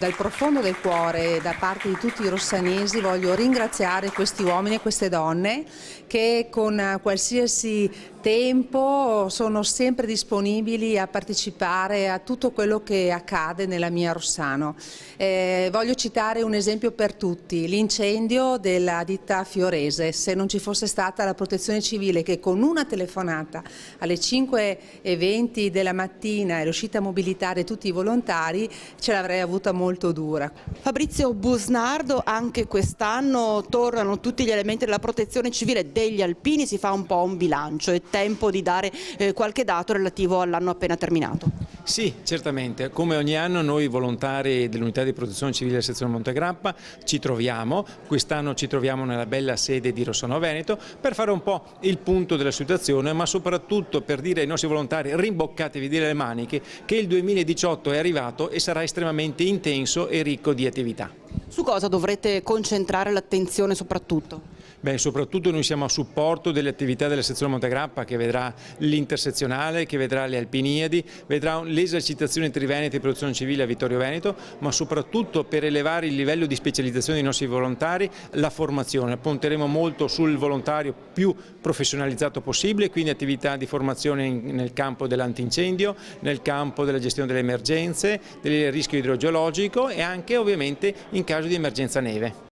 Dal profondo del cuore, da parte di tutti i rossanesi, voglio ringraziare questi uomini e queste donne che con qualsiasi tempo sono sempre disponibili a partecipare a tutto quello che accade nella mia Rossano. Voglio citare un esempio per tutti, l'incendio della ditta Fiorese. Se non ci fosse stata la protezione civile che con una telefonata alle 5:20 della mattina è riuscita a mobilitare tutti i volontari, ce l'avrei avuta molto dura. Fabrizio Busnardo, anche quest'anno tornano tutti gli elementi della protezione civile degli alpini, si fa un po' un bilancio, è tempo di dare qualche dato relativo all'anno appena terminato. Sì, certamente, come ogni anno noi volontari dell'unità di protezione civile della sezione Montegrappa ci troviamo, quest'anno ci troviamo nella bella sede di Rossano Veneto per fare un po' il punto della situazione, ma soprattutto per dire ai nostri volontari rimboccatevi le maniche che il 2018 è arrivato e sarà estremamente intenso e ricco di attività. Su cosa dovrete concentrare l'attenzione soprattutto? Beh, soprattutto noi siamo a supporto delle attività della sezione Montegrappa che vedrà l'intersezionale, che vedrà le Alpiniadi, vedrà l'esercitazione Triveneti e protezione civile a Vittorio Veneto, ma soprattutto per elevare il livello di specializzazione dei nostri volontari, la formazione. Punteremo molto sul volontario più professionalizzato possibile, quindi attività di formazione nel campo dell'antincendio, nel campo della gestione delle emergenze, del rischio idrogeologico e anche ovviamente in caso di emergenza neve.